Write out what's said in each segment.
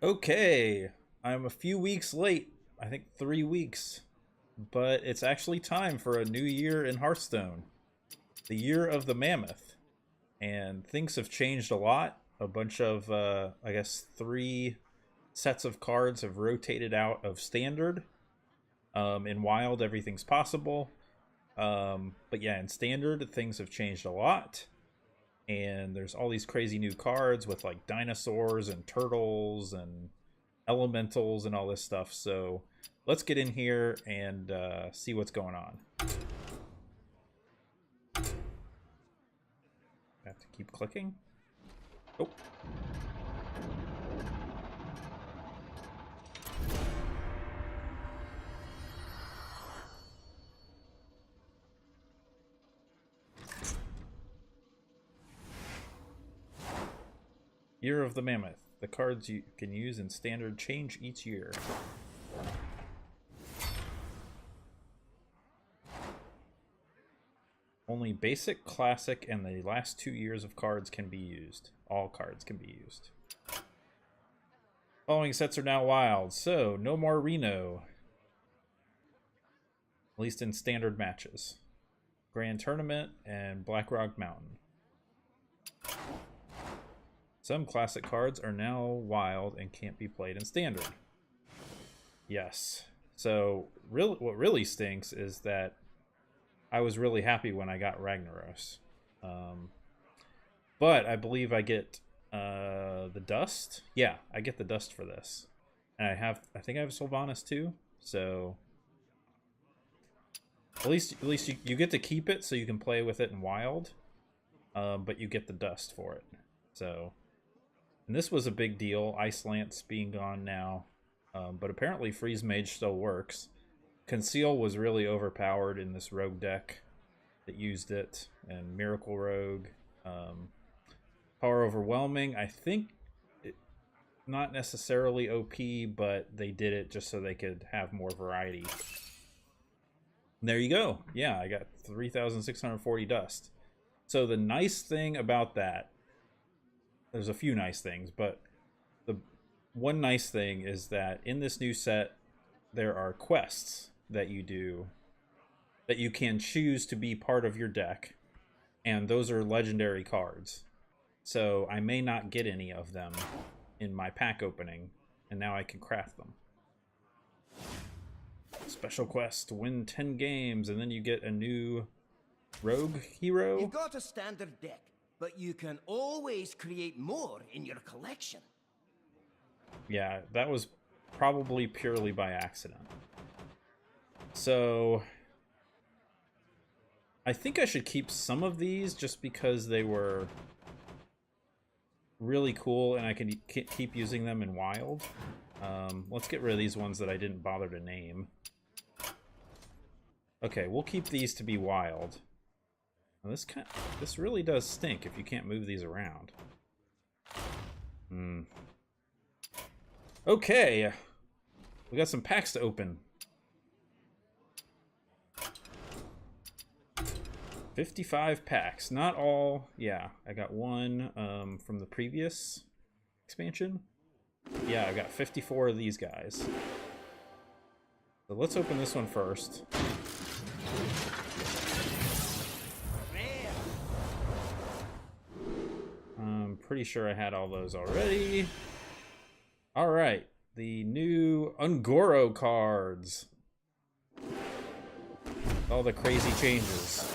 Okay, I'm a few weeks late. I think 3 weeks. But it's actually time for a new year in Hearthstone. The year of the mammoth. And things have changed a lot. A bunch of, I guess, 3 sets of cards have rotated out of standard. In wild, everything's possible. But yeah, in standard, things have changed a lot. And there's all these crazy new cards with like dinosaurs and turtles and elementals and all this stuff. So let's get in here and see what's going on. Have to keep clicking. Oh. Year of the Mammoth. The cards you can use in standard change each year. Only basic, classic, and the last 2 years of cards can be used. All cards can be used. Following sets are now wild, so no more Reno. At least in standard matches. Grand Tournament and Blackrock Mountain. Some classic cards are now wild and can't be played in standard. Yes. So what really stinks is that I was really happy when I got Ragnaros. But I believe I get the dust. Yeah, I get the dust for this. And I think I have Sylvanas too. So at least you get to keep it so you can play with it in wild. But you get the dust for it. So, and this was a big deal. Ice Lance being gone now. But apparently Freeze Mage still works. Conceal was really overpowered in this rogue deck that used it, and Miracle Rogue. Power Overwhelming, I think not necessarily OP, but they did it just so they could have more variety. And there you go. Yeah, I got 3,640 dust. So the nice thing about that, there's a few nice things, but the one nice thing is that in this new set, there are quests that you do that you can choose to be part of your deck, and those are legendary cards. So I may not get any of them in my pack opening, and now I can craft them. Special quest, win 10 games, and then you get a new rogue hero. You've got a standard deck, but you can always create more in your collection. Yeah, that was probably purely by accident. So I think I should keep some of these just because they were really cool and I can keep using them in wild. Let's get rid of these ones that I didn't bother to name. Okay, we'll keep these to be wild. Now this really does stink if you can't move these around. Okay, we got some packs to open. 55 packs, not all. Yeah, I got one from the previous expansion. Yeah, I got 54 of these guys. So let's open this one first. I'm pretty sure I had all those already. All right, the new Ungoro cards. All the crazy changes.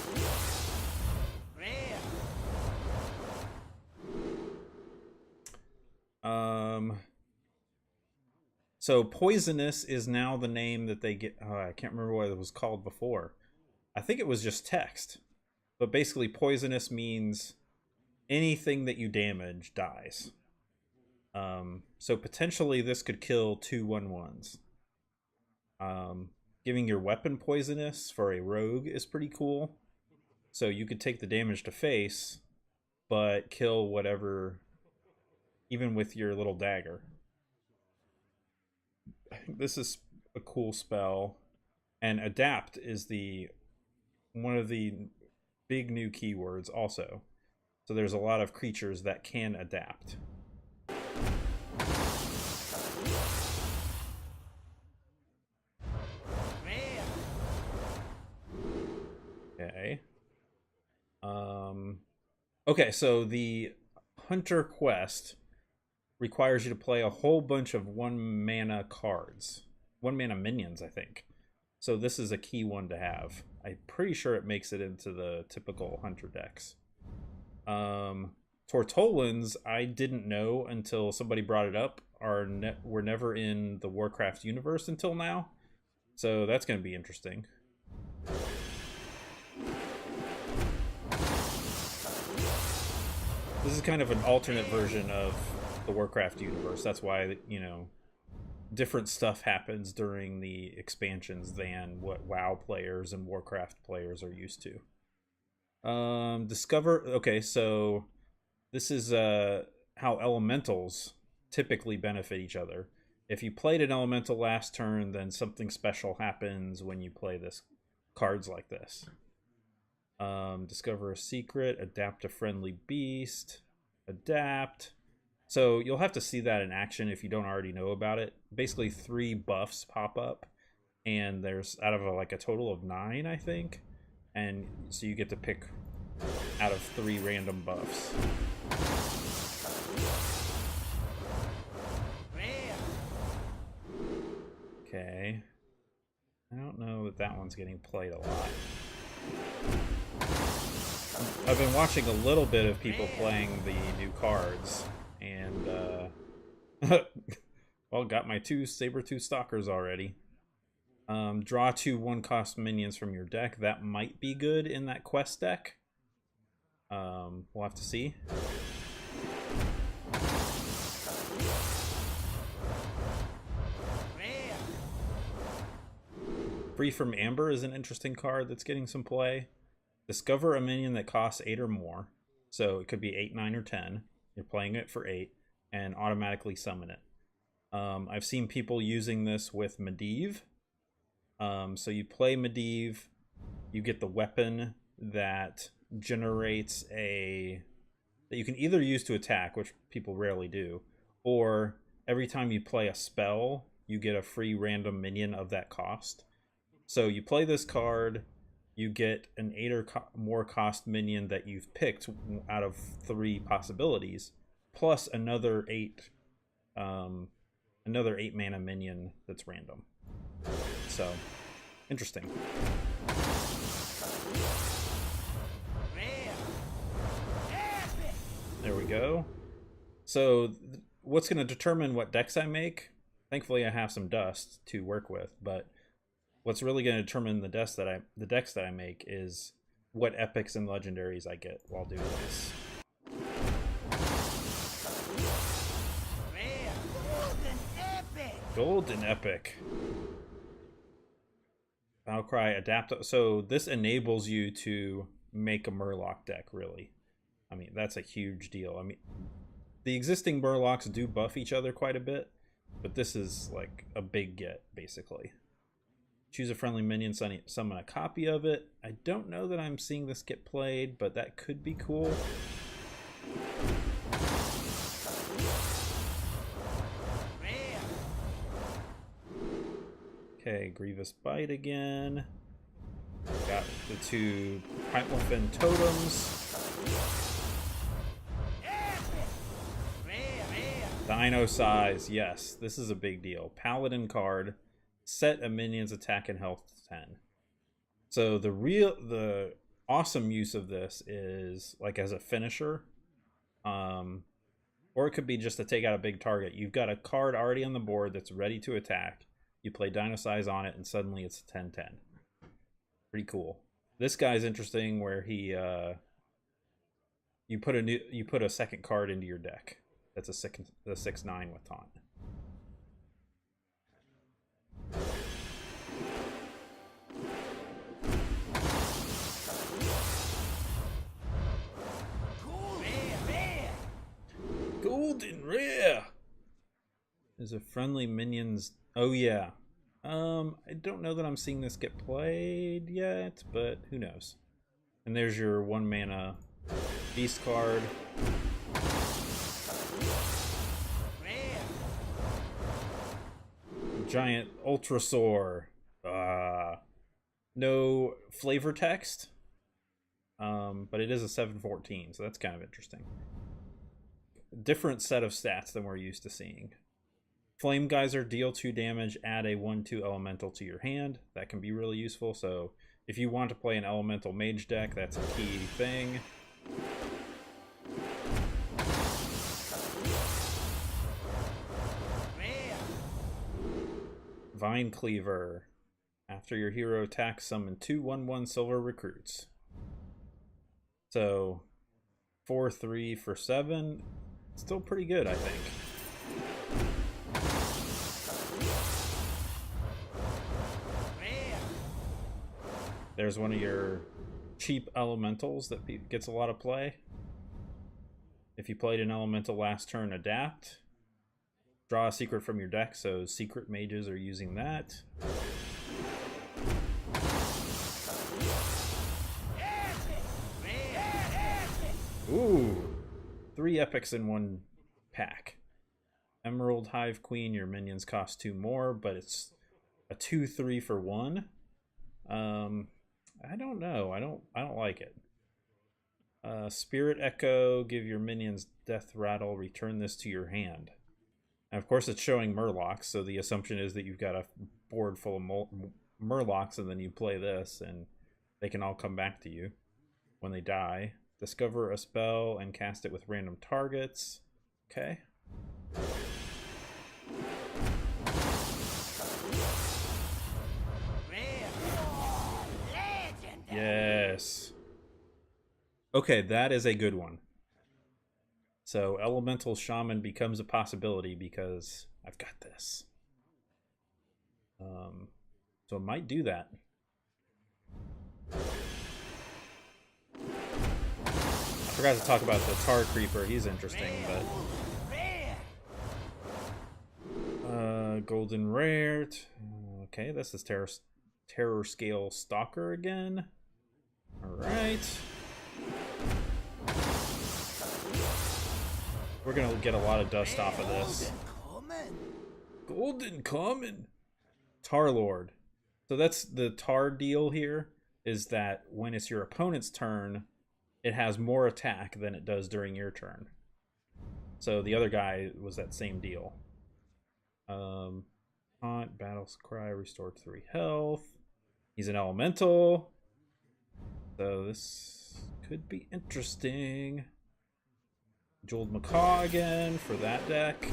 So Poisonous is now the name that they get. I can't remember what it was called before. I think it was just text. But basically Poisonous means anything that you damage dies. So potentially this could kill 2/1/1s. Giving your weapon poisonous for a rogue is pretty cool. So you could take the damage to face, but kill whatever, even with your little dagger. I think this is a cool spell. And adapt is one of the big new keywords also. So there's a lot of creatures that can adapt. Okay, so the Hunter quest requires you to play a whole bunch of 1 mana cards. 1 mana minions, I think. So this is a key one to have. I'm pretty sure it makes it into the typical Hunter decks. Tortolans, I didn't know until somebody brought it up, were never in the Warcraft universe until now. So that's going to be interesting. This is kind of an alternate version of the Warcraft universe. That's why, you know, different stuff happens during the expansions than what WoW players and Warcraft players are used to. Discover. Okay, so this is how elementals typically benefit each other. If you played an elemental last turn, then something special happens when you play this cards like this. Discover a secret, adapt a friendly beast, adapt. So you'll have to see that in action if you don't already know about it. Basically 3 buffs pop up, and there's out of like a total of 9, I think. And so you get to pick out of 3 random buffs. Okay. I don't know that one's getting played a lot. I've been watching a little bit of people playing the new cards, and well, got my 2 Sabertooth Stalkers already. Draw 2 1-cost minions from your deck. That might be good in that quest deck. We'll have to see. Free from Amber is an interesting card that's getting some play. Discover a minion that costs 8 or more. So it could be 8, 9, or 10. You're playing it for 8 and automatically summon it. I've seen people using this with Medivh. So you play Medivh, you get the weapon that generates that you can either use to attack, which people rarely do, or every time you play a spell, you get a free random minion of that cost. So you play this card, you get an 8 or more cost minion that you've picked out of 3 possibilities, plus another 8 mana minion that's random. So interesting. There we go. So what's going to determine what decks I make? Thankfully I have some dust to work with, but what's really going to determine the decks that I make is what epics and legendaries I get while doing this. Golden epic. Battlecry adapt. So this enables you to make a Murloc deck, really. I mean, that's a huge deal. I mean, the existing Murlocs do buff each other quite a bit, but this is like a big get, basically. Choose a friendly minion, summon a copy of it. I don't know that I'm seeing this get played, but that could be cool. Okay, Grievous Bite again. Got the 2 Primal Fin Totems. Dino Size, yes, this is a big deal. Paladin card. Set a minion's attack and health to 10. So the awesome use of this is like as a finisher, or it could be just to take out a big target. You've got a card already on the board that's ready to attack. You play Dino Size on it, and suddenly it's a 10/10. Pretty cool. This guy's interesting, where he you put a second card into your deck. That's a 6/9 with taunt. Golden rare. There's a friendly minions. Oh yeah. I don't know that I'm seeing this get played yet, but who knows. And there's your 1 mana beast card. Giant Ultrasaur. No flavor text. but it is a 714, so that's kind of interesting. Different set of stats than we're used to seeing. Flame Geyser, deal 2 damage, add a 1/2 elemental to your hand. That can be really useful. So if you want to play an elemental mage deck, that's a key thing. Vine Cleaver. After your hero attacks, summon 2 1/1 silver recruits. So 4/3 for 7. Still pretty good, I think. There's one of your cheap elementals that gets a lot of play. If you played an elemental last turn, adapt. Draw a secret from your deck, so secret mages are using that. Ooh, 3 epics in one pack. Emerald Hive Queen, your minions cost 2 more, but it's a 2/3 for 1. I don't know. I don't like it. Spirit Echo, give your minions Death Rattle, return this to your hand. And of course it's showing Murlocs, so the assumption is that you've got a board full of Murlocs, and then you play this, and they can all come back to you when they die. Discover a spell and cast it with random targets. Okay. Yes. Okay, that is a good one. So Elemental Shaman becomes a possibility because I've got this. So I might do that. I forgot to talk about the Tar Creeper. He's interesting, but Golden Rare. Okay, this is Terror Scale Stalker again. All right. We're gonna get a lot of dust off of this. Golden Common. Tar Lord. So that's the Tar deal here, is that when it's your opponent's turn, it has more attack than it does during your turn. So the other guy was that same deal. Haunt, Battle's Cry, restored 3 health. He's an elemental. So this could be interesting. Jeweled Macaw again for that deck.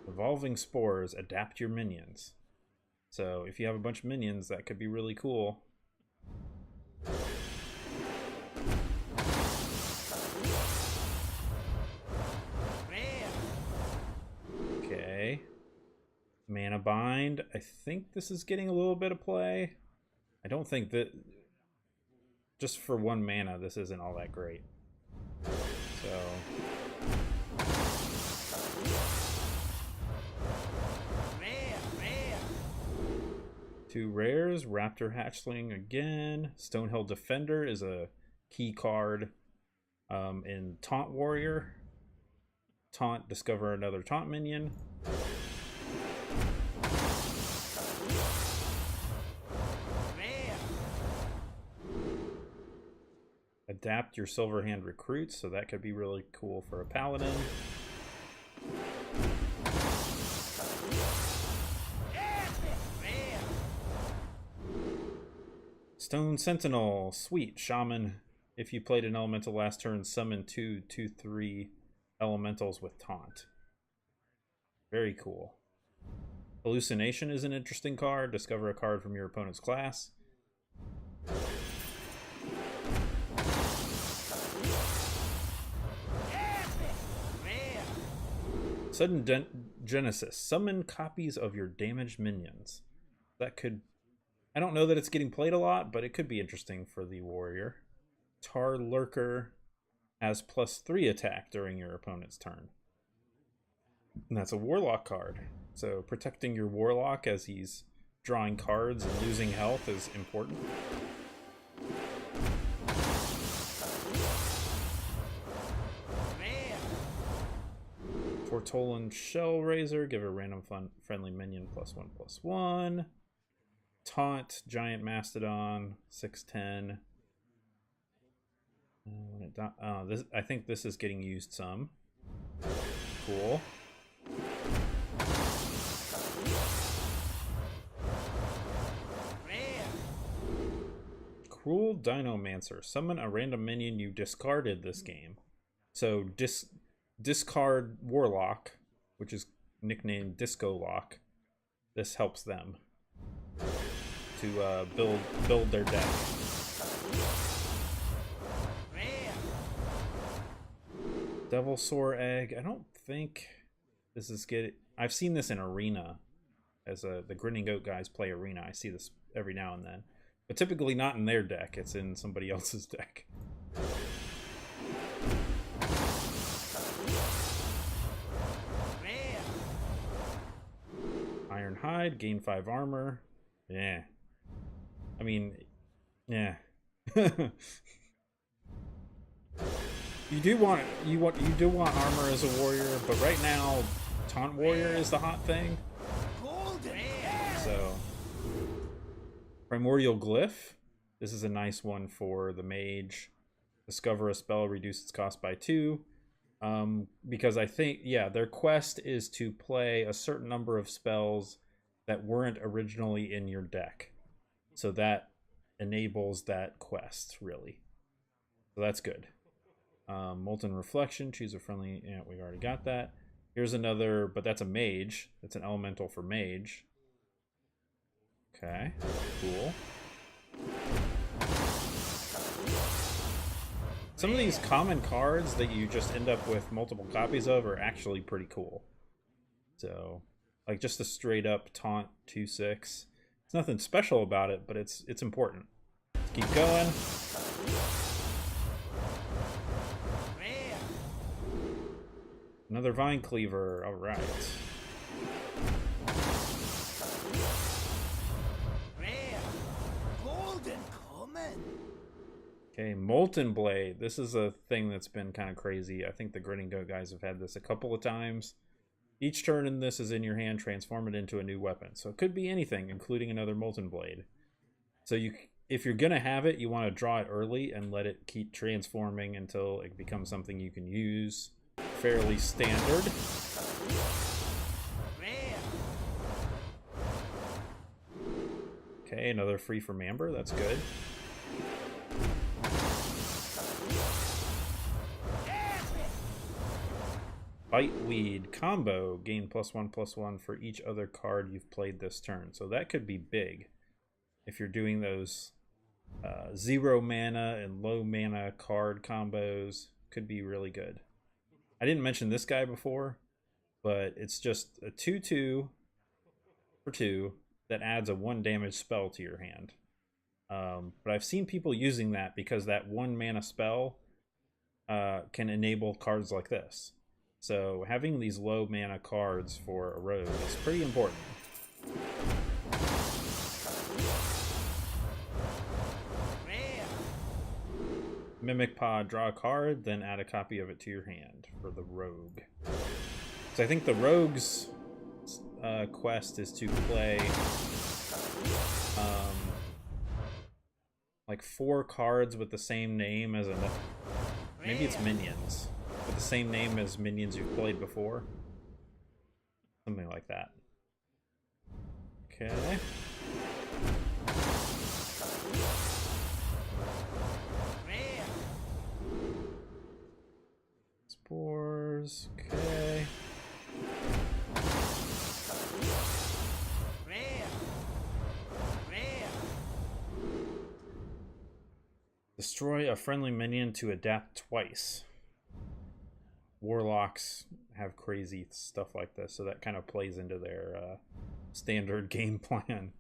Evolving Spores, adapt your minions. So if you have a bunch of minions, that could be really cool. Okay. Mana Bind. I think this is getting a little bit of play. I don't think that just for 1 mana this isn't all that great. So 2 rares. Raptor Hatchling again. Stonehill Defender is a key card in Taunt Warrior. Taunt, discover another taunt minion. Adapt your Silverhand recruits, so that could be really cool for a paladin. Stone Sentinel, sweet. Shaman, if you played an elemental last turn, summon 2/2/3 elementals with taunt. Very cool. Hallucination is an interesting card. Discover a card from your opponent's class. Sudden Genesis. Summon copies of your damaged minions. That could... I don't know that it's getting played a lot, but it could be interesting for the warrior. Tar Lurker has +3 attack during your opponent's turn. And that's a warlock card. So protecting your warlock as he's drawing cards and losing health is important. Foretolan Shell Razor, give a random friendly minion +1/+1. Taunt Giant Mastodon 6/10. This, I think this is getting used some. Cool. Cruel Dinomancer. Summon a random minion you discarded this game. So discard Warlock, which is nicknamed Disco Lock. This helps them to build their deck. Devilsaur Egg. I don't think this is good. I've seen this in Arena, as the Grinning Goat guys play Arena. I see this every now and then, but typically not in their deck. It's in somebody else's deck. Ironhide, gain 5 armor. Yeah. I mean, yeah. You do want armor as a warrior, but right now Taunt Warrior is the hot thing. So Primordial Glyph. This is a nice one for the mage. Discover a spell, reduce its cost by 2. Because I think, yeah, their quest is to play a certain number of spells that weren't originally in your deck. So that enables that quest, really. So that's good. Molten Reflection, choose a friendly, yeah, we already got that. Here's another, but that's a mage. That's an elemental for mage. Okay, cool. Some of these common cards that you just end up with multiple copies of are actually pretty cool. So, like just a straight up taunt 2/6. It's nothing special about it, but it's important. Let's keep going. Another Vine Cleaver. All right. Okay, Molten Blade. This is a thing that's been kind of crazy. I think the Grinning Goat guys have had this a couple of times. Each turn in this is in your hand, transform it into a new weapon. So it could be anything, including another Molten Blade. So if you're going to have it, you want to draw it early and let it keep transforming until it becomes something you can use. Fairly standard. Okay, another free from Amber. That's good. Biteweed combo. Gain +1/+1 for each other card you've played this turn. So that could be big if you're doing those 0 mana and low mana card combos. Could be really good. I didn't mention this guy before, but it's just a 2/2 for 2 that adds a 1 damage spell to your hand. But I've seen people using that because that 1 mana spell can enable cards like this. So having these low mana cards for a rogue is pretty important. Mimic Pod, draw a card, then add a copy of it to your hand for the rogue. So I think the rogue's quest is to play like 4 cards with the same name as maybe it's minions with the same name as minions you've played before, something like that. Okay. Spores. Okay. Destroy a friendly minion to adapt twice. Warlocks have crazy stuff like this, so that kind of plays into their standard game plan.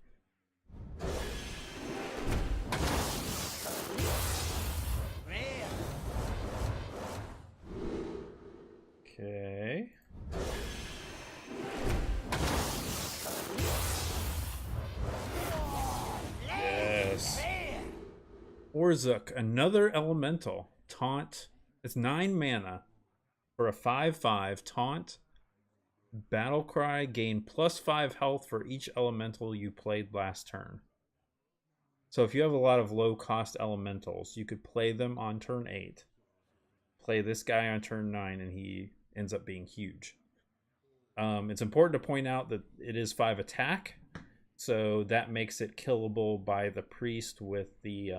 Okay. Yes. Orzuk, another elemental. Taunt. It's 9 mana for a 5/5 taunt Battlecry, gain +5 health for each elemental you played last turn. So if you have a lot of low cost elementals, you could play them on turn 8, play this guy on turn 9, and he ends up being huge. It's important to point out that it is 5 attack, so that makes it killable by the priest with the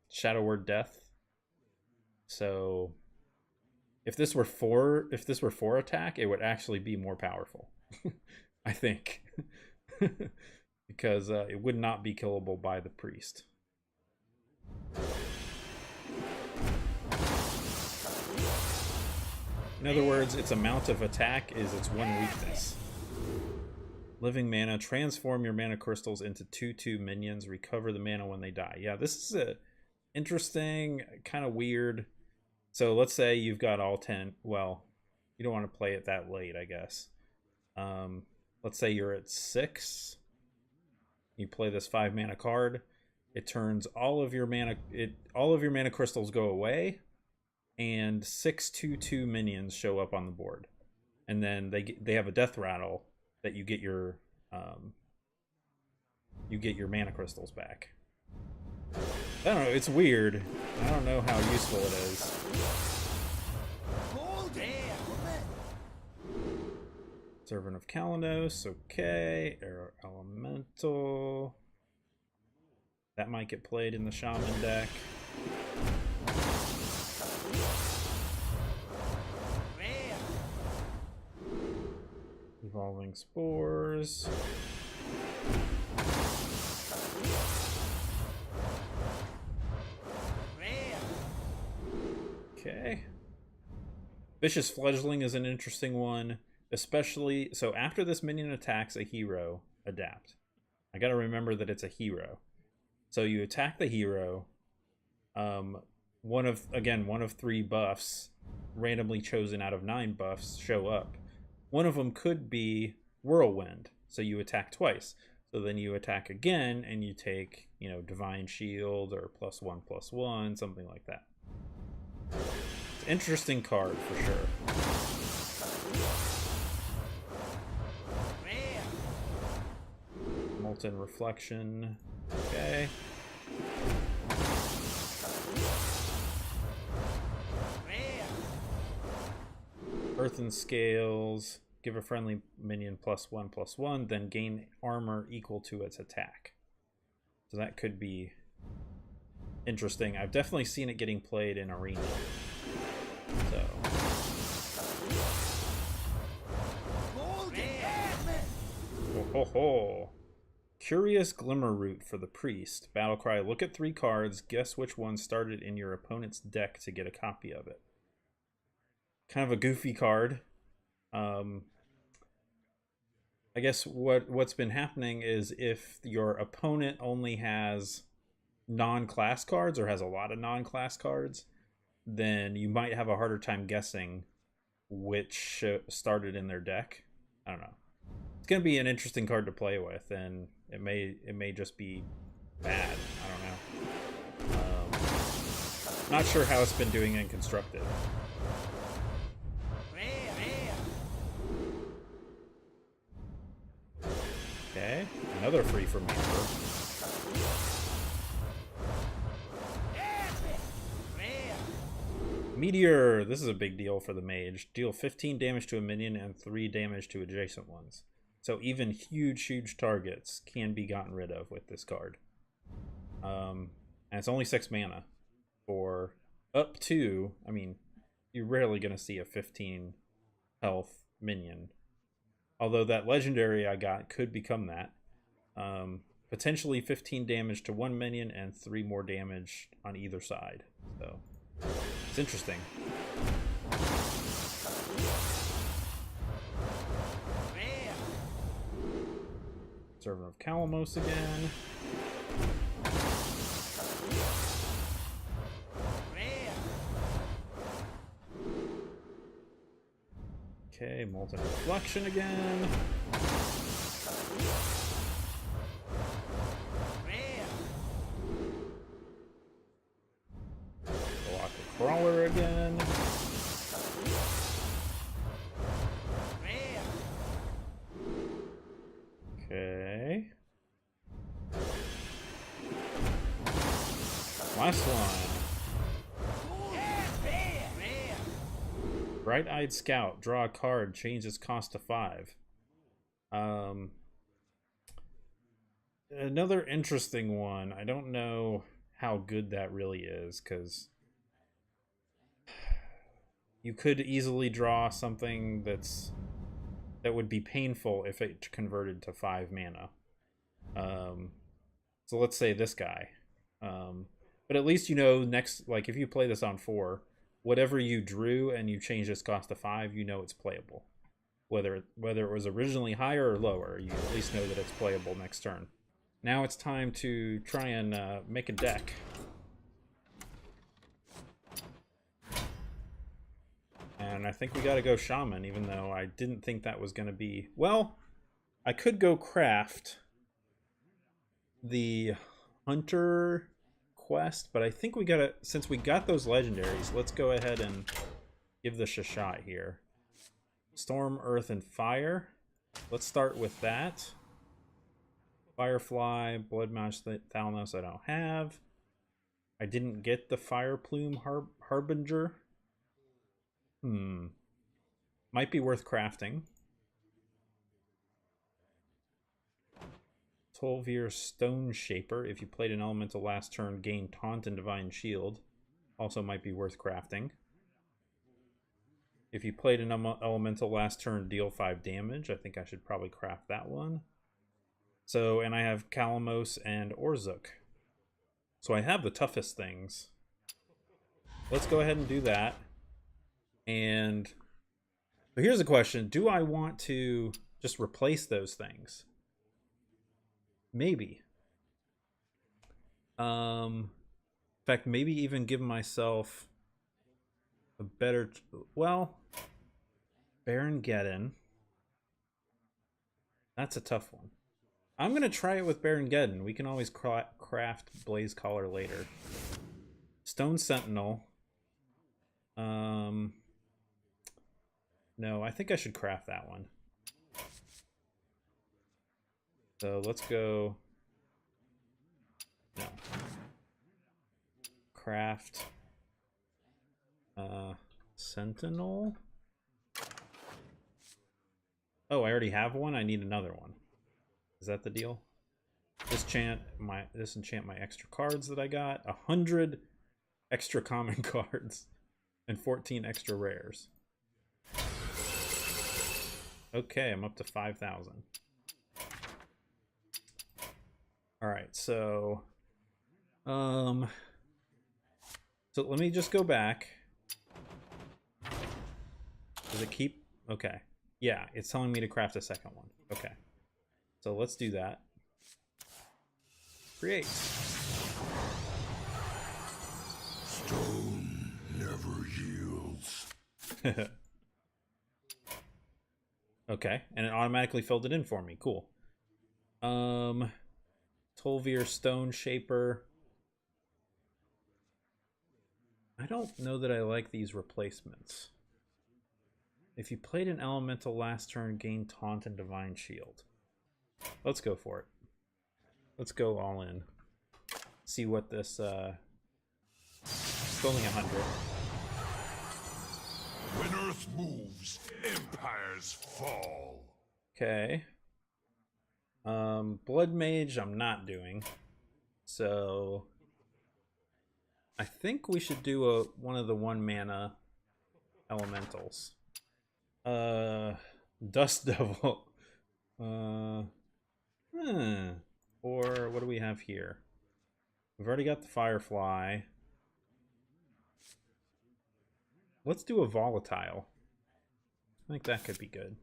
Shadow Word Death. So if this were 4 attack, it would actually be more powerful. I think. Because it would not be killable by the priest. In other words, its amount of attack is its one weakness. Living mana, transform your mana crystals into 2/2 minions, recover the mana when they die. Yeah, this is a interesting, kind of weird. So let's say you've got all 10. Well, you don't want to play it that late, I guess. Let's say you're at 6. You play this 5 mana card. It turns all of your mana crystals go away, and 6 2/2 minions show up on the board. And then they have a death rattle that you get your mana crystals back. I don't know, it's weird. I don't know how useful it is. Servant of Kalanos, okay. Air Elemental. That might get played in the Shaman deck. Evolving Spores. Okay. Vicious Fledgling is an interesting one. Especially, so after this minion attacks a hero, adapt. I gotta remember that it's a hero. So you attack the hero. One of 3 buffs, randomly chosen out of 9 buffs, show up. One of them could be Whirlwind. So you attack twice. So then you attack again, and you take, Divine Shield or +1/+1, something like that. It's an interesting card for sure. Molten Reflection. Okay. Earthen Scales. Give a friendly minion +1/+1, then gain armor equal to its attack. So that could be interesting. I've definitely seen it getting played in Arena. So. Ho ho ho. Curious Glimmer Root for the Priest. Battlecry, look at 3 cards, guess which one started in your opponent's deck to get a copy of it. Kind of a goofy card. I guess what's been happening is if your opponent only has non-class cards or has a lot of non-class cards, then you might have a harder time guessing which started in their deck. I don't know. It's going to be an interesting card to play with, and it may just be bad. I don't know. Not sure how it's been doing in Constructed. Okay, another free from member. Meteor! This is a big deal for the mage. Deal 15 damage to a minion and 3 damage to adjacent ones. So even huge targets can be gotten rid of with this card. And it's only 6 mana for up to, I mean, you're rarely going to see a 15 health minion. Although that legendary I got could become that. Potentially 15 damage to 1 minion and 3 more damage on either side. So it's interesting. Servant of Kalamos again. Okay, Molten Reflection again. Block the Crawler again. Bright-Eyed Scout. Draw a card. Change its cost to 5. Another interesting one. I don't know how good that really is, because you could easily draw something that would be painful if it converted to 5 mana. So let's say this guy. But at least you know next, like if you play this on 4, whatever you drew and you change its cost to 5, you know it's playable. Whether it was originally higher or lower, you at least know that it's playable next turn. Now it's time to try and make a deck. And I think we gotta go Shaman, even though I didn't think that was gonna be... Well, I could go Craft the Hunter quest, but I think we gotta... Since we got those legendaries, let's go ahead and give this a shot here. Storm, Earth, and Fire. Let's start with that. Firefly, Bloodmatch, Thalnos I don't have. I didn't get the Fire Plume Harbinger. Might be worth crafting. 12-year Stone Shaper. If you played an elemental last turn, gain Taunt and Divine Shield. Also might be worth crafting. If you played an elemental last turn, deal 5 damage. I think I should probably craft that one. So, and I have Kalamos and Orzuk. So I have the toughest things. Let's go ahead and do that. And but here's the question. Do I want to just replace those things? Maybe. In fact, maybe even give myself a better... Well, Baron Geddon. That's a tough one. I'm going to try it with Baron Geddon. We can always craft Blaze Caller later. Stone Sentinel. No, I think I should craft that one. So let's go... No. Craft... Sentinel? Oh, I already have one? I need another one. Is that the deal? Disenchant my extra cards that I got. 100 extra common cards. And 14 extra rares. Okay, I'm up to 5,000. Alright, so... So let me just go back. Does it keep... Okay. Yeah, it's telling me to craft a second one. Okay. So let's do that. Create. Stone never yields. Okay, and it automatically filled it in for me. Cool. Tolvir Stone Shaper. I don't know that I like these replacements. If you played an elemental last turn, gain Taunt and Divine Shield. Let's go for it. Let's go all in. See what this, it's only 100. When Earth moves, empires fall. Okay. Blood Mage I'm not doing. So I think we should do one of the 1 mana elementals. Dust Devil. Or what do we have here? We've already got the Firefly. Let's do a Volatile. I think that could be good.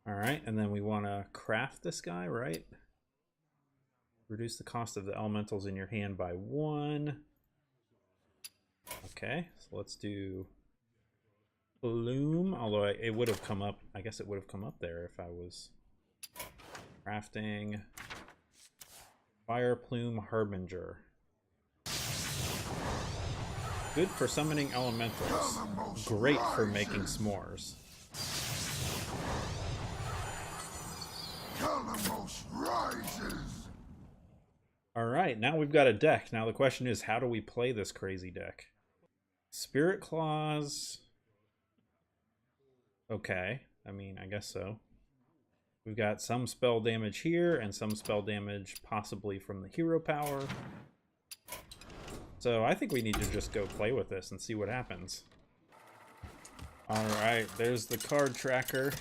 Alright, and then we want to craft this guy, right? Reduce the cost of the elementals in your hand by 1. Okay, so let's do Bloom, although it would have come up, I guess it would have come up there if I was crafting Fire Plume Harbinger. Good for summoning elementals. Great for making s'mores. Kalamos rises. Alright, now we've got a deck. Now the question is, how do we play this crazy deck? Spirit Claws. Okay, I mean, I guess so. We've got some spell damage here and some spell damage possibly from the hero power. So I think we need to just go play with this and see what happens. Alright, there's the card tracker.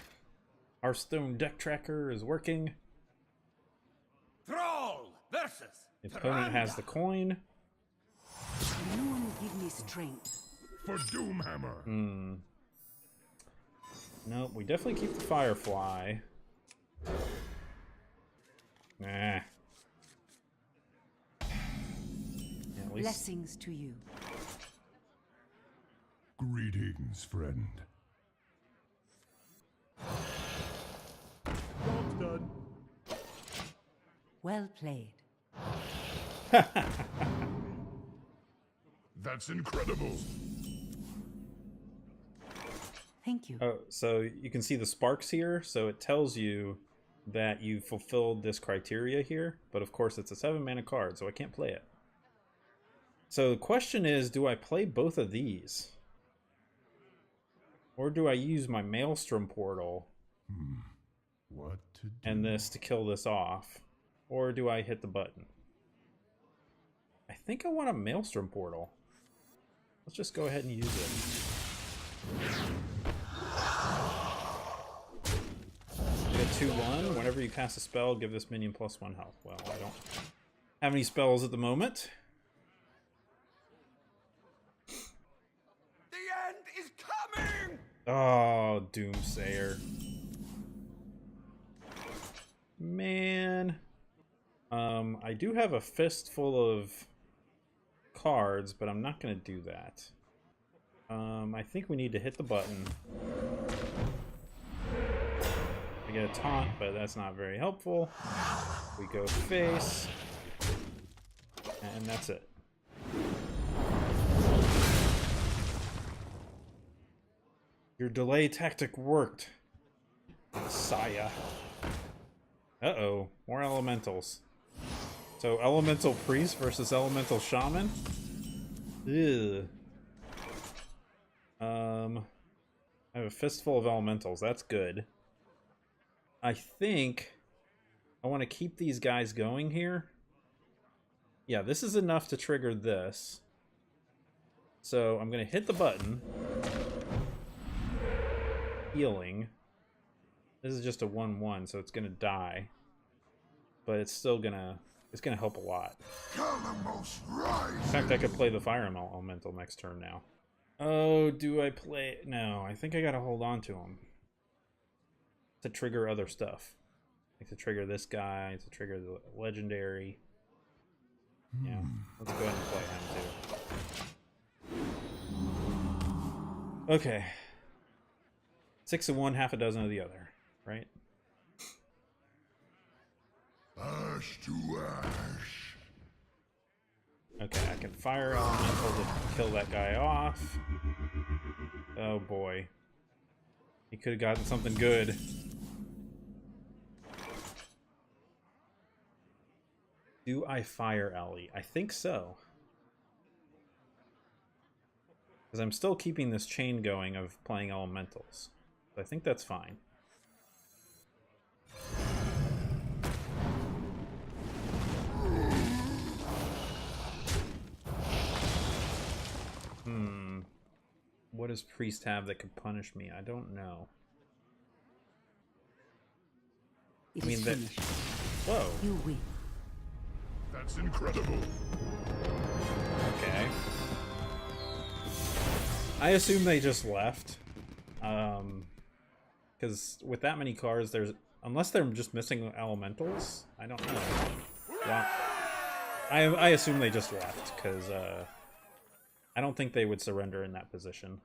Hearthstone deck tracker is working. Thrall versus The opponent has the coin. Moon give me strength. For Doomhammer. Nope, we definitely keep the Firefly. Nah. Yeah, at least... Blessings to you. Greetings, friend. Job's done. Well played. That's incredible. Thank you. Oh, so you can see the sparks here, so it tells you that you fulfilled this criteria here, but of course it's a 7-mana card, so I can't play it. So the question is, do I play both of these? Or do I use my Maelstrom Portal What to do? and this to kill this off? Or do I hit the button? I think I want a Maelstrom Portal. Let's just go ahead and use it. Get a 2/1. Whenever you cast a spell, give this minion +1 health. Well, I don't have any spells at the moment. The end is coming! Oh, Doomsayer. Man. I do have a fistful of cards, but I'm not going to do that. I think we need to hit the button. I get a taunt, but that's not very helpful. We go face. And that's it. Your delay tactic worked, Messiah. Uh-oh, more elementals. So Elemental Priest versus Elemental Shaman? Ew. I have a fistful of elementals, that's good. I think I want to keep these guys going here. Yeah, this is enough to trigger this. So I'm going to hit the button. Healing. This is just a 1/1, so it's gonna die. But it's still gonna help a lot. In fact, I could play the Fire Elemental next turn now. Oh, do I play? No, I think I gotta hold on to him to trigger other stuff. Like to trigger this guy, to trigger the legendary. Yeah, let's go ahead and play him too. Okay. 6 of one, half a dozen of the other, right? Ash to ash. Okay, I can fire elemental to kill that guy off. Oh boy. He could have gotten something good. Do I fire Ellie? I think so. Because I'm still keeping this chain going of playing elementals. I think that's fine. What does Priest have that could punish me? I don't know. It is finished. Whoa. You win. That's incredible. Okay. I assume they just left. Because with that many cards, unless they're just missing elementals, I don't know. Well, I assume they just left, because I don't think they would surrender in that position.